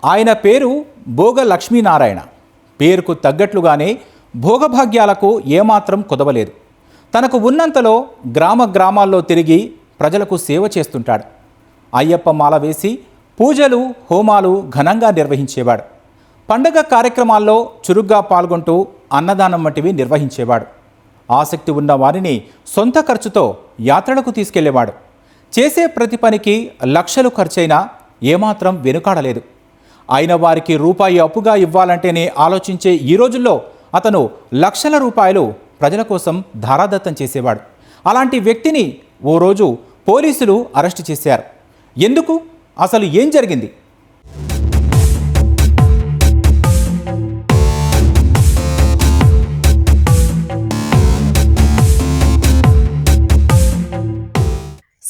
ఆయన పేరు భోగ లక్ష్మీనారాయణ. పేరుకు తగ్గట్లుగానే భోగభాగ్యాలకు ఏమాత్రం కుదవలేదు. తనకు ఉన్నంతలో గ్రామాల్లో తిరిగి ప్రజలకు సేవ చేస్తుంటాడు. అయ్యప్ప మాల వేసి పూజలు హోమాలు ఘనంగా నిర్వహించేవాడు. పండగ కార్యక్రమాల్లో చురుగ్గా పాల్గొంటూ అన్నదానం వంటివి నిర్వహించేవాడు. ఆసక్తి ఉన్న వారిని సొంత ఖర్చుతో యాత్రలకు తీసుకెళ్లేవాడు. చేసే ప్రతి పనికి లక్షలు ఖర్చైనా ఏమాత్రం వెనుకాడలేదు. అయిన వారికి రూపాయి అప్పుగా ఇవ్వాలంటేనే ఆలోచించే ఈ రోజుల్లో అతను లక్షల రూపాయలు ప్రజల కోసం ధారాదత్తం చేసేవాడు. అలాంటి వ్యక్తిని ఓ రోజు పోలీసులు అరెస్టు చేశారు. ఎందుకు? అసలు ఏం జరిగింది?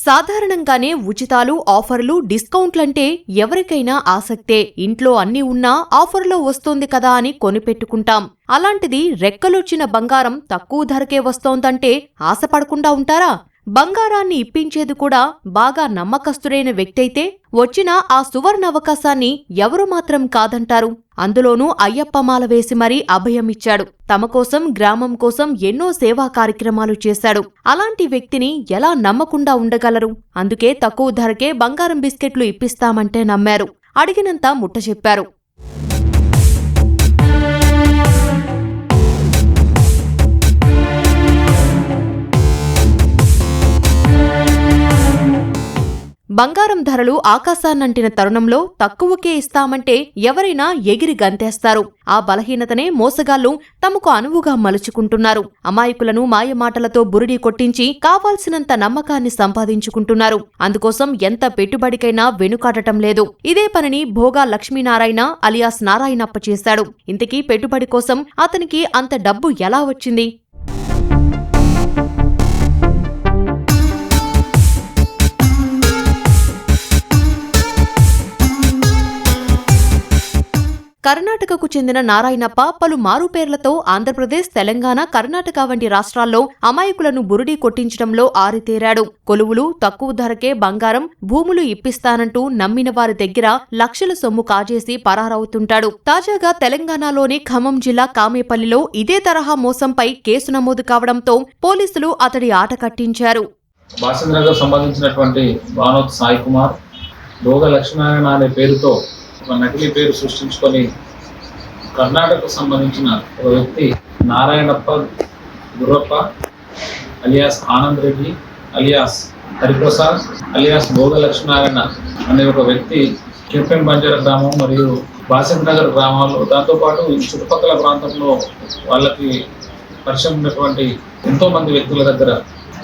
సాధారణంగానే ఉచితాలు, ఆఫర్లు, డిస్కౌంట్లంటే ఎవరికైనా ఆసక్తే. ఇంట్లో అన్నీ ఉన్నా ఆఫర్లో వస్తోంది కదా అని కొనిపెట్టుకుంటాం. అలాంటిది రెక్కలొచ్చిన బంగారం తక్కువ ధరకే వస్తోందంటే ఆశపడకుండా ఉంటారా? బంగారాన్ని ఇప్పించేది కూడా బాగా నమ్మకస్తుడైన వ్యక్తైతే వచ్చిన ఆ సువర్ణ అవకాశాన్ని ఎవరు మాత్రం కాదంటారు? అందులోనూ అయ్యప్పమాల వేసి మరీ అభయమిచ్చాడు. తమ కోసం, గ్రామం కోసం ఎన్నో సేవా కార్యక్రమాలు చేశాడు. అలాంటి వ్యక్తిని ఎలా నమ్మకుండా ఉండగలరు? అందుకే తక్కువ ధరకే బంగారం బిస్కెట్లు ఇప్పిస్తామంటే నమ్మారు. అడిగినంత ముట్టచెప్పారు. బంగారం ధరలు ఆకాశాన్నంటిన తరుణంలో తక్కువకే ఇస్తామంటే ఎవరైనా ఎగిరి గంతేస్తారు. ఆ బలహీనతనే మోసగాళ్లు తమకు అనువుగా మలుచుకుంటున్నారు. అమాయకులను మాయమాటలతో బురిడీ కొట్టించి కావాల్సినంత నమ్మకాన్ని సంపాదించుకుంటున్నారు. అందుకోసం ఎంత పెట్టుబడికైనా వెనుకాడటం లేదు. ఇదే పనిని భోగా లక్ష్మీనారాయణ అలియాస్ నారాయణప్ప చేశాడు. ఇంతకీ పెట్టుబడి కోసం అతనికి అంత డబ్బు ఎలా వచ్చింది? కర్ణాటకకు చెందిన నారాయణప్ప పలు మారుపేర్లతో ఆంధ్రప్రదేశ్, తెలంగాణ, కర్ణాటక వంటి రాష్ట్రాల్లో అమాయకులను బురిడీ కొట్టించడంలో ఆరితేరాడు. కొలువులు, తక్కువ ధరకే బంగారం, భూములు ఇప్పిస్తానంటూ నమ్మిన వారి దగ్గర లక్షల సొమ్ము కాజేసి పరారవుతుంటాడు. తాజాగా తెలంగాణలోని ఖమ్మం జిల్లా కామేపల్లిలో ఇదే తరహా మోసంపై కేసు నమోదు కావడంతో పోలీసులు అతడి ఆట కట్టించారు. బాసంద్రగర్ సంబంధించినటువంటి వానోత్ సాయి కుమార్ భోగ లక్ష్మీనారాయణ అనే పేరుతో ఒక నకిలీ పేరు సృష్టించుకొని కర్ణాటకకు సంబంధించిన ఒక వ్యక్తి Narayanappa Gurrappa alias Anand Reddy alias Hariprasad alias భోగ లక్ష్మీనారాయణ అనే ఒక వ్యక్తి కెంపెం బంజారా గ్రామం మరియు బాసంత్ నగర్ గ్రామాల్లో, దాంతోపాటు చుట్టుపక్కల ప్రాంతంలో వాళ్ళకి పరిచయం ఉన్నటువంటి ఎంతో మంది వ్యక్తుల దగ్గర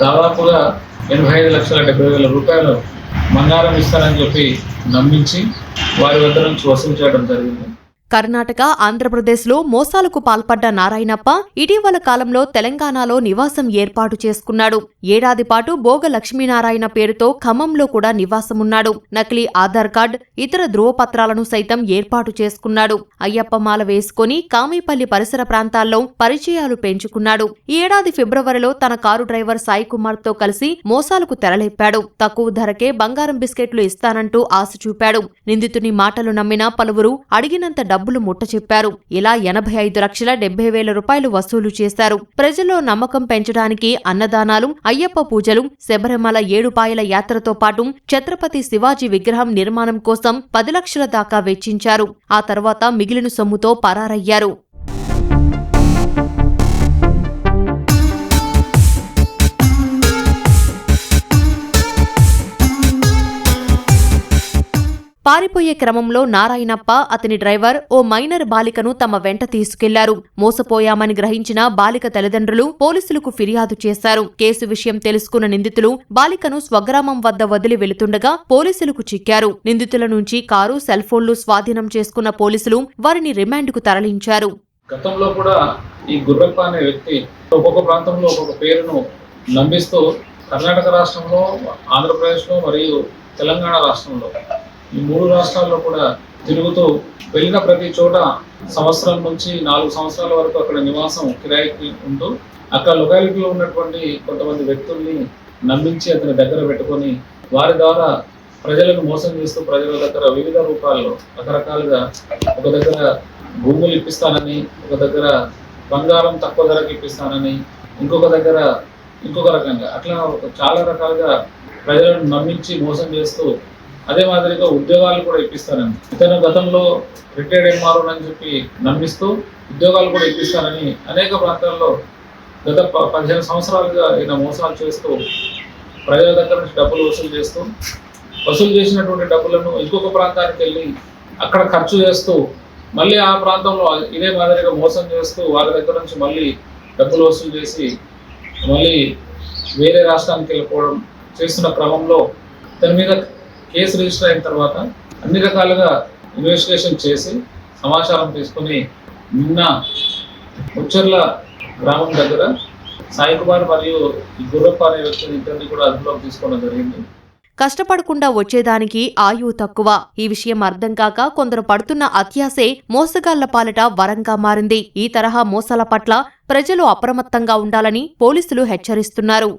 దాదాపుగా 85,70,000 రూపాయలు బంగారం ఇస్తారని చెప్పి నమ్మించి వారి వద్ద నుంచి వసూలు చేయడం జరిగింది. కర్ణాటక, ఆంధ్రప్రదేశ్లో మోసాలకు పాల్పడ్డ నారాయణప్ప ఇటీవల కాలంలో తెలంగాణలో నివాసం ఏర్పాటు చేసుకున్నాడు. ఏడాది పాటు భోగ లక్ష్మీనారాయణ పేరుతో ఖమ్మంలో కూడా నివాసమున్నాడు. నకిలీ ఆధార్ కార్డు, ఇతర ధృవపత్రాలను సైతం ఏర్పాటు చేసుకున్నాడు. అయ్యప్పమాల వేసుకుని కామేపల్లి పరిసర ప్రాంతాల్లో పరిచయాలు పెంచుకున్నాడు. ఈ ఏడాది ఫిబ్రవరిలో తన కారు డ్రైవర్ సాయి కుమార్ తో కలిసి మోసాలకు తెరలేపాడు. తక్కువ ధరకే బంగారం బిస్కెట్లు ఇస్తానంటూ ఆశ చూపాడు. నిందితుని మాటలు నమ్మిన పలువురు అడిగినంత డబ్బులు ముట్టచెప్పారు. ఇలా 85,70,000 రూపాయలు వసూలు చేశారు. ప్రజల్లో నమ్మకం పెంచడానికి అన్నదానాలు, అయ్యప్ప పూజలు, శబరిమల 7 పాయల యాత్రతో పాటు ఛత్రపతి శివాజీ విగ్రహం నిర్మాణం కోసం 10 లక్షల దాకా వెచ్చించారు. ఆ తర్వాత మిగిలిన సొమ్ముతో పరారయ్యారు. పారిపోయే క్రమంలో నారాయణప్ప, అతని డ్రైవర్ ఓ మైనర్ బాలికను తమ వెంట తీసుకెళ్లారు. మోసపోయామని గ్రహించిన బాలిక తల్లిదండ్రులు పోలీసులకు ఫిర్యాదు చేశారు. కేసు విషయం తెలుసుకున్న నిందితులు బాలికను స్వగ్రామం వద్ద వదిలి వెళుతుండగా పోలీసులకు చిక్కారు. నిందితుల నుంచి కారు, సెల్ ఫోన్లు స్వాధీనం చేసుకున్న పోలీసులు వారిని రిమాండ్కు తరలించారు. గతంలో కూడా ఈ గుర్రప్ప అనే వ్యక్తి ఒక్కొక్క ప్రాంతంలో ఒక్కొక్క పేరును నమ్మిస్తూ కర్ణాటక రాష్ట్రంలో, ఆంధ్రప్రదేశ్లో మరియు తెలంగాణ రాష్ట్రంలో ఈ 3 రాష్ట్రాల్లో కూడా తిరుగుతూ వెళ్ళిన ప్రతి చోట సంవత్సరం నుంచి 4 సంవత్సరాల వరకు అక్కడ నివాసం కిరాయికి ఉంటూ అక్కడ లొకాలిటీలో ఉన్నటువంటి కొంతమంది వ్యక్తుల్ని నమ్మించి అతని దగ్గర పెట్టుకొని వారి ద్వారా ప్రజలను మోసం చేస్తూ ప్రజల దగ్గర వివిధ రూపాల్లో రకరకాలుగా ఒక దగ్గర భూములు ఇప్పిస్తానని, ఒక దగ్గర బంగారం తక్కువ ధరకి ఇప్పిస్తానని, ఇంకొక దగ్గర ఇంకొక రకంగా అట్లా చాలా రకాలుగా ప్రజలను నమ్మించి మోసం చేస్తూ అదే మాదిరిగా ఉద్యోగాలు కూడా ఇప్పిస్తానని, ఇతను గతంలో రిటైర్డ్ ఎంఆర్ఓ అని చెప్పి నమ్మిస్తూ ఉద్యోగాలు కూడా ఇప్పిస్తానని అనేక ప్రాంతాల్లో గత 15 సంవత్సరాలుగా ఈయన మోసాలు చేస్తూ ప్రజల దగ్గర నుంచి డబ్బులు వసూలు చేసినటువంటి డబ్బులను ఇంకొక ప్రాంతానికి వెళ్ళి అక్కడ ఖర్చు చేస్తూ మళ్ళీ ఆ ప్రాంతంలో ఇదే మాదిరిగా మోసం చేస్తూ వాళ్ళ దగ్గర నుంచి మళ్ళీ డబ్బులు వసూలు చేసి మళ్ళీ వేరే రాష్ట్రానికి వెళ్ళిపోవడం చేస్తున్న క్రమంలో దాని మీద కేసు రిజిస్టర్ అయిన తర్వాత అన్ని రకాలుగా ఇన్వెస్టిగేషన్ చేసి సమాచారం తీసుకుని నిన్న ముచ్చర్ల గ్రామం దగ్గర సాయి కుమార్ మరియు గుర్రప్ప అనే వ్యక్తిని ఇద్దరిని కూడా అదుపులోకి తీసుకోవడం జరిగింది. కష్టపడకుండా వచ్చేదానికి ఆయువు తక్కువ. ఈ విషయం అర్థం కాక కొందరు పడుతున్న అత్యాసే మోసగాళ్ల పాలిట వరంగా మారింది. ఈ తరహా మోసాల పట్ల ప్రజలు అప్రమత్తంగా ఉండాలని పోలీసులు హెచ్చరిస్తున్నారు.